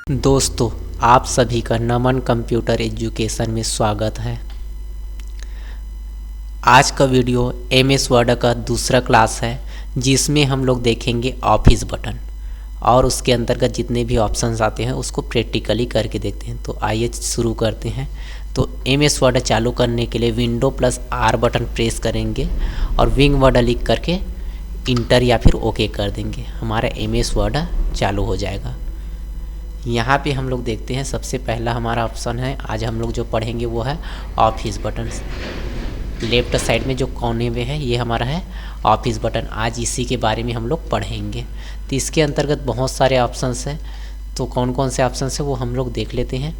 दोस्तों, आप सभी का नमन कंप्यूटर एजुकेशन में स्वागत है। आज का वीडियो एमएस वर्ड का दूसरा क्लास है, जिसमें हम लोग देखेंगे ऑफिस बटन और उसके अंतर्गत जितने भी ऑप्शंस आते हैं उसको प्रैक्टिकली करके देखते हैं। तो आइए शुरू करते हैं। तो एमएस वर्ड चालू करने के लिए window plus are button press करेंगे और विंग वर्ड लिख करके इंटर या फिर ओके कर देंगे। हमारा एमएस वर्ड चालू हो जाएगा। यहाँ पे हम लोग देखते हैं, सबसे पहला हमारा ऑप्शन है, आज हम लोग जो पढ़ेंगे वो है ऑफिस बटन। लेफ्ट साइड में जो कोने में है ये हमारा है ऑफिस बटन। आज इसी के बारे में हम लोग पढ़ेंगे। तो इसके अंतर्गत बहुत सारे ऑप्शंस हैं, तो कौन कौन से ऑप्शंस हैं वो हम लोग देख लेते हैं।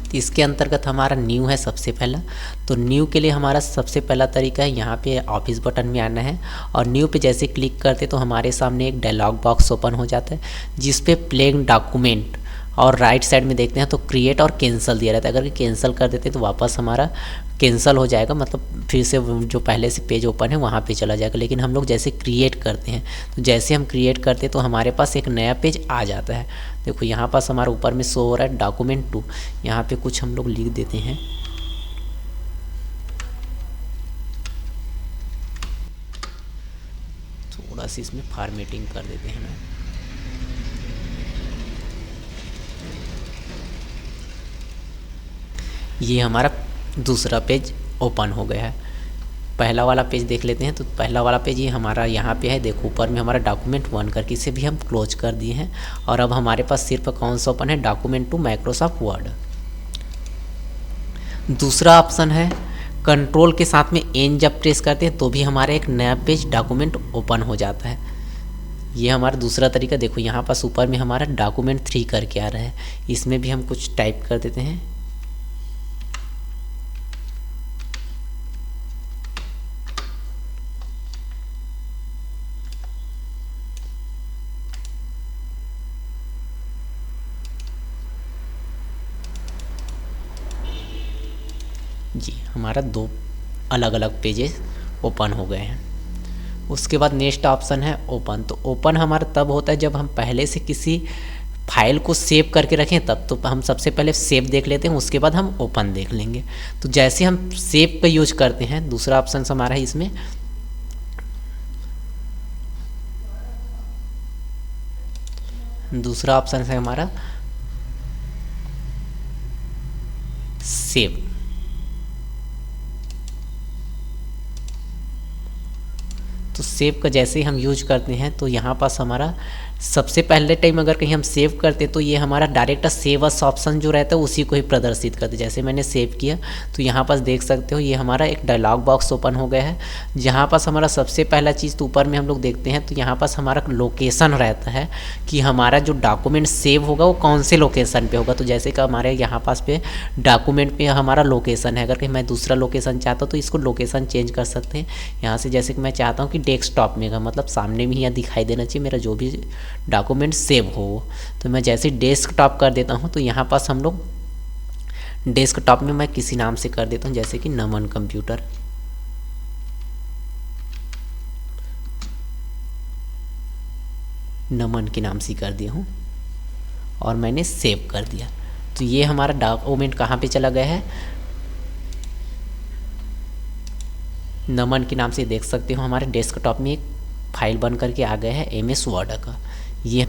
तो इसके अंतर्गत हमारा न्यू है सबसे पहला। तो न्यू के लिए हमारा सबसे पहला तरीका है, यहाँ पे ऑफिस बटन में आना है और न्यू पे जैसे क्लिक करते तो हमारे सामने एक डायलॉग बॉक्स ओपन हो जाता है, जिस पे प्लेन डॉक्यूमेंट और राइट साइड में देखते हैं तो क्रिएट और कैंसिल दिया रहता है। अगर कैंसिल कर देते तो वापस हमारा कैंसिल हो जाएगा, मतलब फिर से जो पहले से पेज ओपन है वहाँ पे चला जाएगा। लेकिन हम लोग जैसे क्रिएट करते हैं, तो जैसे हम क्रिएट करते हैं तो हमारे पास एक नया पेज आ जाता है। देखो यहाँ पास हमारे ऊपर में शो हो रहा है डॉक्यूमेंट 2। यहाँ पे कुछ हम लोग लिख देते हैं। थोड़ा सी इसमें फॉर्मेटिंग कर देते हैं ना। ये हमारा दूसरा पेज ओपन हो गया है। पहला वाला पेज देख लेते हैं। तो पहला वाला पेज ये हमारा यहाँ पे है। देखो ऊपर में हमारा डॉक्यूमेंट 1 करके इसे भी हम क्लोज कर दिए हैं और अब हमारे पास सिर्फ कौन सा ओपन है, डॉक्यूमेंट 2 माइक्रोसॉफ्ट वर्ड। दूसरा ऑप्शन है कंट्रोल के साथ में एन जब प्रेस करते हैं तो भी हमारा एक नया पेज डॉक्यूमेंट ओपन हो जाता है। ये हमारा दूसरा तरीका। देखो यहाँ पास ऊपर में हमारा डॉक्यूमेंट 3 करके आ रहा है, इसमें भी हम कुछ टाइप कर देते हैं। जी हमारा 2 अलग अलग पेजेस ओपन हो गए हैं। उसके बाद नेक्स्ट ऑप्शन है ओपन। तो ओपन हमारा तब होता है जब हम पहले से किसी फाइल को सेव करके रखें, तब तो हम सबसे पहले सेव देख लेते हैं, उसके बाद हम ओपन देख लेंगे। तो जैसे हम सेव का यूज करते हैं, दूसरा ऑप्शन हमारा है इसमें दूसरा ऑप्शन है हमारा सेव। तो सेव का जैसे ही हम यूज करते हैं तो यहाँ पास हमारा सबसे पहले टाइम अगर कहीं हम सेव करते तो ये हमारा डायरेक्ट सेव अस ऑप्शन जो रहता है उसी को ही प्रदर्शित करते। जैसे मैंने सेव किया तो यहाँ पास देख सकते हो ये हमारा एक डायलॉग बॉक्स ओपन हो गया है, जहाँ पास हमारा सबसे पहला चीज़ तो ऊपर में हम लोग देखते हैं तो यहाँ पास हमारा लोकेशन रहता है कि हमारा जो डॉक्यूमेंट सेव होगा वो कौन से लोकेशन पे होगा। तो जैसे कि हमारे यहाँ पास पे डॉक्यूमेंट पे हमारा लोकेशन है, अगर कहीं मैं दूसरा लोकेशन चाहता हूँ तो इसको लोकेशन चेंज कर सकते हैं यहाँ से। जैसे कि मैं चाहता हूँ कि डेस्कटॉप में का मतलब सामने में ही यहाँ दिखाई देना चाहिए मेरा जो भी डॉक्यूमेंट सेव हो, तो मैं जैसे डेस्कटॉप कर देता हूँ तो यहाँ पास हम लोग डेस्कटॉप में मैं किसी नाम से कर देता हूँ, जैसे कि नमन कंप्यूटर। नमन के नाम से कर दिया हूँ और मैंने सेव कर दिया। तो ये हमारा डॉक्यूमेंट कहाँ पे चला गया है, नमन के नाम से देख सकते हो हमारे डेस्कटॉप में एक फाइल बन करके आ गया है एमएस वर्ड का। ये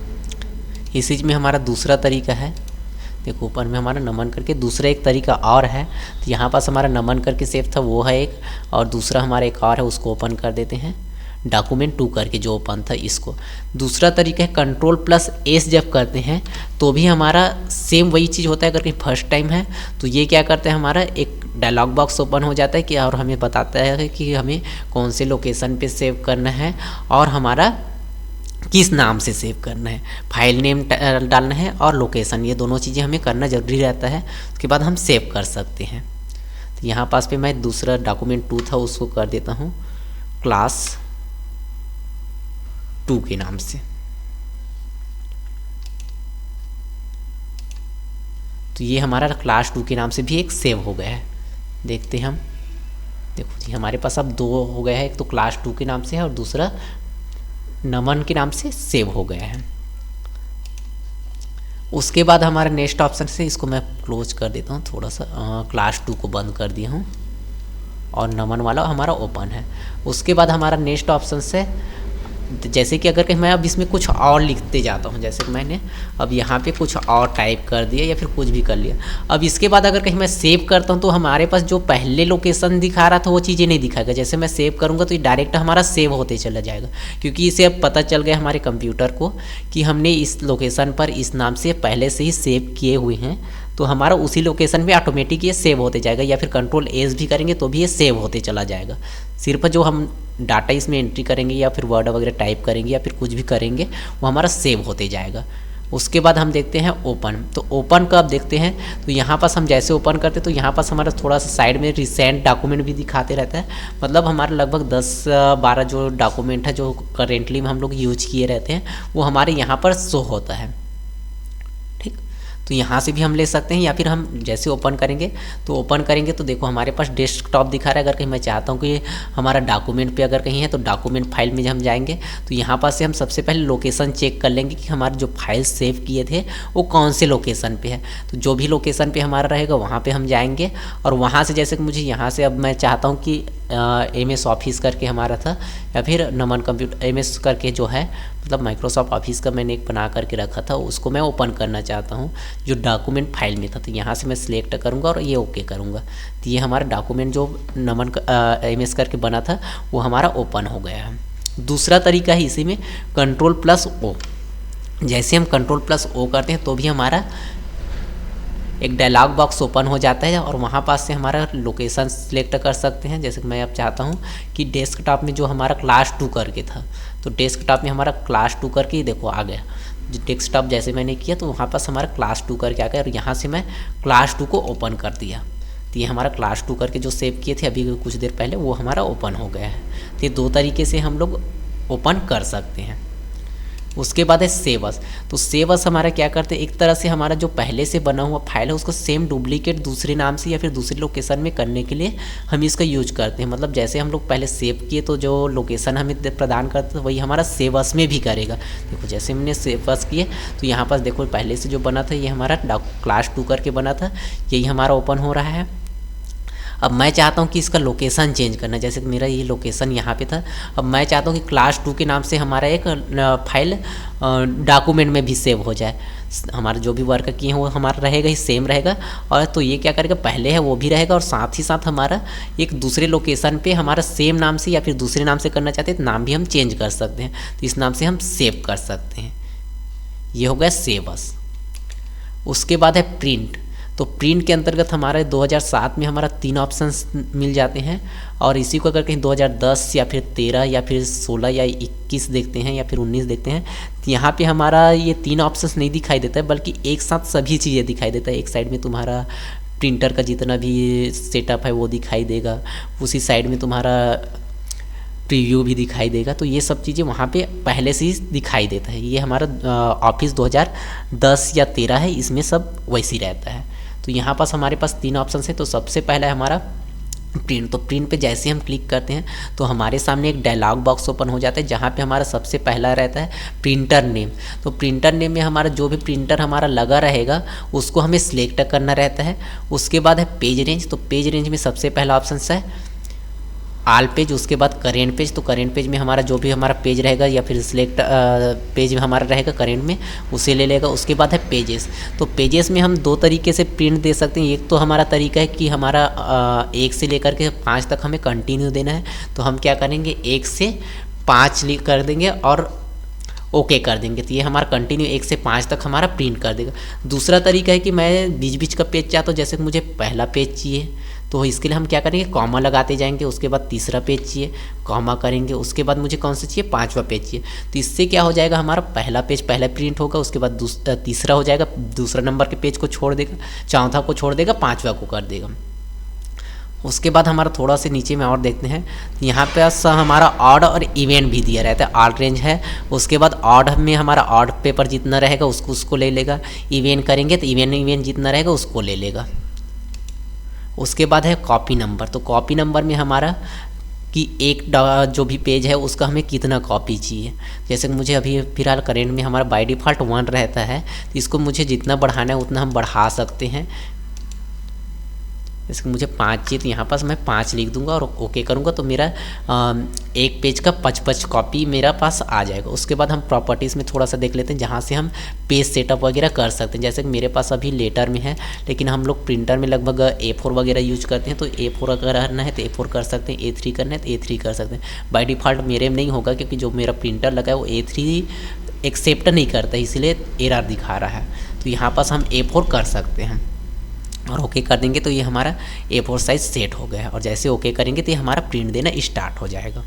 इसी में हमारा दूसरा तरीका है। देखो ऊपर में हमारा नमन करके दूसरा एक तरीका और है। तो यहाँ पास हमारा नमन करके सेव था वो है एक, और दूसरा हमारा एक और है, उसको ओपन कर देते हैं डॉक्यूमेंट 2 करके जो ओपन था इसको। दूसरा तरीका है कंट्रोल प्लस एस जब करते हैं तो भी हमारा सेम वही चीज़ होता है। अगर कहीं फर्स्ट टाइम है तो ये क्या करते हैं, हमारा एक डायलॉग बॉक्स ओपन हो जाता है कि और हमें बताता है कि हमें कौन से लोकेशन पे सेव करना है और हमारा किस नाम से सेव करना है, फाइल नेम डालना है और लोकेशन, ये दोनों चीज़ें हमें करना ज़रूरी रहता है। उसके बाद हम सेव कर सकते हैं। तो यहाँ पास पे मैं दूसरा डॉक्यूमेंट 2 था उसको कर देता हूँ क्लास 2 के नाम से। तो ये हमारा क्लास 2 के नाम से भी एक सेव हो गया है। देखते हैं हम, देखो जी हमारे पास अब 2 हो गया है, एक तो क्लास 2 के नाम से है और दूसरा नमन के नाम से सेव हो गया है। उसके बाद हमारा नेक्स्ट ऑप्शन से इसको मैं क्लोज कर देता हूँ थोड़ा सा, क्लास 2 को बंद कर दिया हूँ और नमन वाला हमारा ओपन है। उसके बाद हमारा नेक्स्ट ऑप्शन से जैसे कि अगर मैं अब इसमें कुछ और लिखते जाता हूँ, जैसे कि मैंने अब यहाँ पे कुछ और टाइप कर दिया या फिर कुछ भी कर लिया। अब इसके बाद अगर कहीं मैं सेव करता हूँ तो हमारे पास जो पहले लोकेशन दिखा रहा था वो चीज़ें नहीं दिखाएगा। जैसे मैं सेव करूँगा तो ये डायरेक्ट हमारा सेव होते चला जाएगा, क्योंकि इसे अब पता चल गया हमारे कंप्यूटर को कि हमने इस लोकेशन पर इस नाम से पहले से ही सेव किए हुए हैं, तो हमारा उसी लोकेशन पे ऑटोमेटिक ये सेव होते जाएगा। या फिर कंट्रोल एस भी करेंगे तो भी ये सेव होते चला जाएगा। सिर्फ जो हम डाटा इसमें एंट्री करेंगे या फिर वर्ड वगैरह टाइप करेंगे या फिर कुछ भी करेंगे वो हमारा सेव होते जाएगा। उसके बाद हम देखते हैं ओपन। तो ओपन का अब देखते हैं, तो यहाँ पास हम जैसे ओपन करते हैं तो यहाँ पास हमारा थोड़ा सा साइड में रिसेंट डॉक्यूमेंट भी दिखाते रहता है। मतलब हमारे लगभग 10-12 जो डॉक्यूमेंट है जो करेंटली में हम लोग यूज किए रहते हैं वो हमारे यहाँ पर शो होता है। ठीक, तो यहाँ से भी हम ले सकते हैं, या फिर हम जैसे ओपन करेंगे तो देखो हमारे पास डेस्कटॉप दिखा रहा है। अगर कहीं मैं चाहता हूँ कि हमारा डॉक्यूमेंट पे अगर कहीं है तो डॉक्यूमेंट फाइल में हम जाएंगे तो यहाँ पास से हम सबसे पहले लोकेशन चेक कर लेंगे कि हमारे जो फाइल सेव किए थे वो कौन से लोकेशन पे है। तो जो भी लोकेशन पे हमारा रहेगा वहाँ पे हम जाएंगे, और वहाँ से जैसे कि मुझे यहाँ से अब मैं चाहता हूँ कि MS ऑफिस करके हमारा था या फिर नमन कंप्यूटर MS करके जो है, मतलब माइक्रोसॉफ्ट ऑफिस का मैंने एक बना करके रखा था, उसको मैं ओपन करना चाहता हूँ जो डॉक्यूमेंट फाइल में था। तो यहाँ से मैं सिलेक्ट करूँगा और ये ओके करूँगा, तो ये हमारा डॉक्यूमेंट जो नमन MS करके बना था वो हमारा ओपन हो गया है। दूसरा तरीका है इसी में Ctrl+O। जैसे हम Ctrl+O करते हैं तो भी हमारा एक डायलॉग बॉक्स ओपन हो जाता है और वहाँ पास से हमारा लोकेशन सिलेक्ट कर सकते हैं। जैसे कि मैं अब चाहता हूँ कि डेस्कटॉप में जो हमारा क्लास 2 करके था, तो डेस्कटॉप में हमारा क्लास 2 करके ही देखो आ गया। डेस्कटॉप जैसे मैंने किया तो वहाँ पास हमारा क्लास 2 करके आ गया, और यहाँ से मैं क्लास 2 को ओपन कर दिया तो ये हमारा क्लास 2 करके जो सेव किए थे अभी कुछ देर पहले वो हमारा ओपन हो गया है। तो ये 2 तरीके से हम लोग ओपन कर सकते हैं। उसके बाद है सेव अस। तो सेव अस हमारा क्या करते हैं, एक तरह से हमारा जो पहले से बना हुआ फाइल है उसको सेम डुप्लीकेट दूसरे नाम से या फिर दूसरे लोकेशन में करने के लिए हम इसका यूज करते हैं। मतलब जैसे हम लोग पहले सेव किए तो जो लोकेशन हमें प्रदान करते हैं वही हमारा सेव अस में भी करेगा। देखो जैसे हमने सेव अस किए तो यहाँ पर देखो पहले से जो बना था ये हमारा क्लास 2 करके बना था, यही हमारा ओपन हो रहा है। अब मैं चाहता हूँ कि इसका लोकेशन चेंज करना, जैसे कि मेरा ये लोकेशन यहाँ पे था, अब मैं चाहता हूँ कि क्लास 2 के नाम से हमारा एक फाइल डॉक्यूमेंट में भी सेव हो जाए। हमारा जो भी वर्क किए हैं वो हमारा रहेगा ही, सेम रहेगा। और तो ये क्या करेगा, पहले है वो भी रहेगा और साथ ही साथ हमारा एक दूसरे लोकेशन पे हमारा सेम नाम से या फिर दूसरे नाम से करना चाहते हैं तो नाम भी हम चेंज कर सकते हैं, तो इस नाम से हम सेव कर सकते हैं। ये हो गया सेव अस। उसके बाद है प्रिंट। तो प्रिंट के अंतर्गत हमारे 2007 में हमारा 3 ऑप्शंस मिल जाते हैं, और इसी को अगर कहीं 2010 या फिर 13 या फिर 16 या 21 देखते हैं या फिर 19 देखते हैं तो यहाँ पे हमारा ये 3 ऑप्शंस नहीं दिखाई देता है, बल्कि एक साथ सभी चीज़ें दिखाई देता है। एक साइड में तुम्हारा प्रिंटर का जितना भी सेटअप है वो दिखाई देगा, उसी साइड में तुम्हारा प्रीव्यू भी दिखाई देगा। तो ये सब चीज़ें वहाँ पे पहले से ही दिखाई देता है। ये हमारा ऑफिस 2010 या 13 है, इसमें सब वैसे ही रहता है। तो यहाँ पास हमारे पास 3 ऑप्शन है। तो सबसे पहला है हमारा प्रिंट। तो प्रिंट पे जैसे हम क्लिक करते हैं तो हमारे सामने एक डायलॉग बॉक्स ओपन हो जाता है, जहाँ पे हमारा सबसे पहला रहता है प्रिंटर नेम। तो प्रिंटर नेम में हमारा जो भी प्रिंटर हमारा लगा रहेगा उसको हमें सिलेक्ट करना रहता है। उसके बाद है पेज रेंज। तो पेज रेंज में सबसे पहला ऑप्शन है आल पेज, उसके बाद करेंट पेज। तो करेंट पेज में हमारा जो भी हमारा पेज रहेगा या फिर सिलेक्ट पेज में हमारा रहेगा करेंट में, उसे ले लेगा। उसके बाद है पेजेस। तो पेजेस में हम 2 तरीके से प्रिंट दे सकते हैं। एक तो हमारा तरीका है कि हमारा 1 से लेकर के 5 तक हमें कंटिन्यू देना है, तो हम क्या करेंगे 1 से 5 कर देंगे और ओके कर देंगे, तो ये हमारा कंटिन्यू 1 से 5 तक हमारा प्रिंट कर देगा। दूसरा तरीका है कि मैं बीच बीच का पेज चाहता हूँ, जैसे कि मुझे पहला पेज चाहिए तो इसके लिए हम क्या करेंगे कॉमा लगाते जाएंगे। उसके बाद तीसरा पेज चाहिए, कॉमा करेंगे। उसके बाद मुझे कौन सा चाहिए, 5वां पेज चाहिए। तो इससे क्या हो जाएगा, हमारा पहला पेज पहले प्रिंट होगा, उसके बाद तीसरा हो जाएगा, दूसरा नंबर के पेज को छोड़ देगा, चौथा को छोड़ देगा, 5वां को कर देगा। उसके बाद हमारा थोड़ा से नीचे में और देखते हैं, यहाँ पे हमारा ऑड और इवेंट भी दिया रहता है। ऑड रेंज है, उसके बाद ऑड में हमारा ऑड पेपर जितना रहेगा उसको ले लेगा। इवेंट करेंगे तो इवेंट जितना रहेगा उसको ले लेगा। उसके बाद है कॉपी नंबर। तो कॉपी नंबर में हमारा कि एक जो भी पेज है उसका हमें कितना कॉपी चाहिए। जैसे कि मुझे अभी फ़िलहाल करेंट में हमारा बाय डिफ़ॉल्ट 1 रहता है, तो इसको मुझे जितना बढ़ाना है उतना हम बढ़ा सकते हैं। जैसे मुझे 5 चाहिए तो यहाँ पास मैं 5 लिख दूंगा और ओके करूँगा, तो मेरा एक पेज का 5 कॉपी मेरा पास आ जाएगा। उसके बाद हम प्रॉपर्टीज़ में थोड़ा सा देख लेते हैं, जहाँ से हम पेज सेटअप वगैरह कर सकते हैं। जैसे कि मेरे पास अभी लेटर में है, लेकिन हम लोग प्रिंटर में लगभग A4 वगैरह यूज करते हैं, तो A4 अगर करना है तो A4 कर सकते हैं, A3 करना है तो A3 कर सकते हैं। बाय डिफ़ॉल्ट मेरे में नहीं होगा, क्योंकि जो मेरा प्रिंटर लगा है वो A3 एक्सेप्ट नहीं करता, इसलिए एरर दिखा रहा है। तो यहाँ पास हम A4 कर सकते हैं और ओके कर देंगे तो ये हमारा A4 साइज सेट हो गया है। और जैसे ओके करेंगे तो ये हमारा प्रिंट देना स्टार्ट हो जाएगा।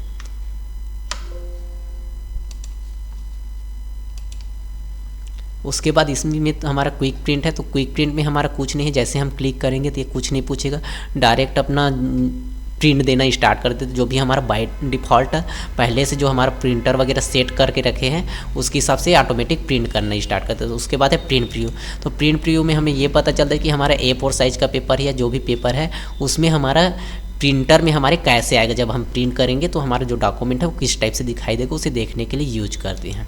उसके बाद इसमें में हमारा क्विक प्रिंट है, तो क्विक प्रिंट में हमारा कुछ नहीं है। जैसे हम क्लिक करेंगे तो ये कुछ नहीं पूछेगा, डायरेक्ट अपना प्रिंट देना स्टार्ट कर देते। जो भी हमारा बाय डिफ़ॉल्ट पहले से जो हमारा प्रिंटर वगैरह सेट करके रखे हैं उसके हिसाब से ऑटोमेटिक प्रिंट करना स्टार्ट करते हैं। तो उसके बाद है प्रिंट प्रीव्यू। तो प्रिंट प्रीव्यू में हमें ये पता चलता है कि हमारा A4 साइज़ का पेपर है या जो भी पेपर है उसमें हमारा प्रिंटर में हमारे कैसे आएगा। जब हम प्रिंट करेंगे तो हमारा जो डॉक्यूमेंट है वो किस टाइप से दिखाई देगा, उसे देखने के लिए यूज करते हैं।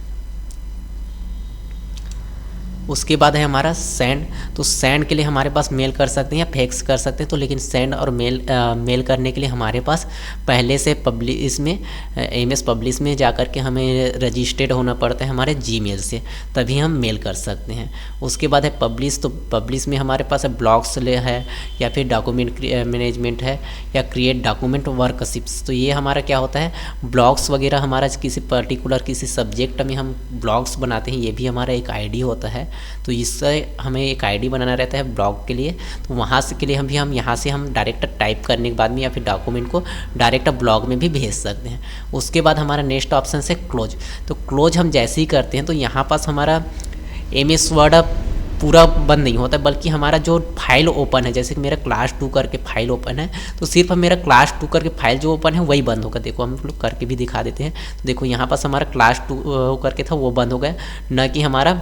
उसके बाद है हमारा सेंड। तो सेंड के लिए हमारे पास मेल कर सकते हैं या फैक्स कर सकते हैं। तो लेकिन सेंड और मेल करने के लिए हमारे पास पहले से पब्लिश में MS पब्लिश में जाकर के हमें रजिस्टर्ड होना पड़ता है हमारे जीमेल से, तभी हम मेल कर सकते हैं। उसके बाद है पब्लिश। तो पब्लिश में हमारे पास ब्लॉग्स है या फिर डॉक्यूमेंट मैनेजमेंट है या क्रिएट डॉक्यूमेंट वर्कशिप्स। तो ये हमारा क्या होता है, ब्लॉग्स वगैरह हमारा किसी पर्टिकुलर किसी सब्जेक्ट में हम ब्लॉग्स बनाते हैं, ये भी हमारा एक ID होता है। तो इससे हमें एक ID बनाना रहता है ब्लॉग के लिए। तो वहाँ से के लिए हम यहाँ से हम डायरेक्ट टाइप करने के बाद में या फिर डॉक्यूमेंट को डायरेक्ट ब्लॉग में भी भेज सकते हैं। उसके बाद हमारा नेक्स्ट ऑप्शन है क्लोज। तो क्लोज हम जैसे ही करते हैं तो यहाँ पास हमारा MS वर्ड पूरा बंद नहीं होता, बल्कि हमारा जो फाइल ओपन है, जैसे कि मेरा क्लास 2 करके फाइल ओपन है, तो सिर्फ मेरा क्लास 2 करके फाइल जो ओपन है वही बंद होगा। देखो हम लोग करके भी दिखा देते हैं। तो देखो यहाँ पास हमारा क्लास 2 करके था वो बंद हो गया, न कि हमारा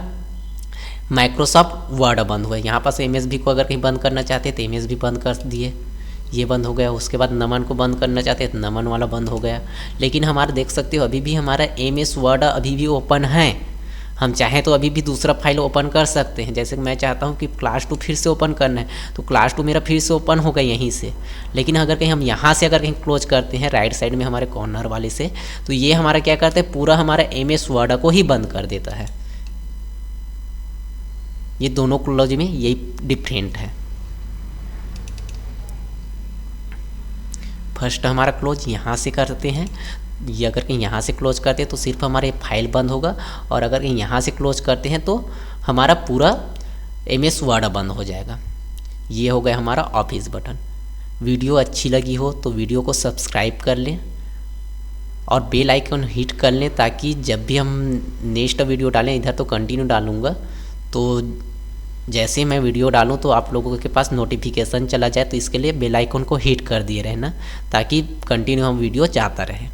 माइक्रोसॉफ्ट वर्ड बंद हुआ है। यहाँ पास MSB को अगर कहीं बंद करना चाहते हैं तो MSB बंद कर दिए, ये बंद हो गया। उसके बाद नमन को बंद करना चाहते हैं तो नमन वाला बंद हो गया। लेकिन हमारा देख सकते हो अभी भी हमारा MS वर्ड अभी भी ओपन है। हम चाहें तो अभी भी दूसरा फाइल ओपन कर सकते हैं। जैसे मैं चाहता हूं कि क्लास 2 फिर से ओपन करना है, तो क्लास 2 मेरा फिर से ओपन होगा यहीं से। लेकिन अगर कहीं हम यहाँ से अगर कहीं क्लोज करते हैं राइट साइड में हमारे कॉर्नर वाले से, तो ये हमारा क्या करता है, पूरा हमारा MS वर्ड को ही बंद कर देता है। ये दोनों क्लोज में यही डिफरेंट है। फर्स्ट हमारा क्लोज यहाँ से करते हैं, ये अगर कहीं यहाँ से क्लोज करते हैं तो सिर्फ हमारे फाइल बंद होगा, और अगर कहीं यहाँ से क्लोज करते हैं तो हमारा पूरा MS वर्ड बंद हो जाएगा। ये हो गया हमारा ऑफिस बटन। वीडियो अच्छी लगी हो तो वीडियो को सब्सक्राइब कर लें और बेल आइकन हिट कर लें, ताकि जब भी हम नेक्स्ट वीडियो डालें, इधर तो कंटिन्यू डालूँगा, तो जैसे मैं वीडियो डालूं तो आप लोगों के पास नोटिफिकेशन चला जाए। तो इसके लिए बेल आइकन को हिट कर दिए रहना, ताकि कंटिन्यू हम वीडियो चाहता रहे।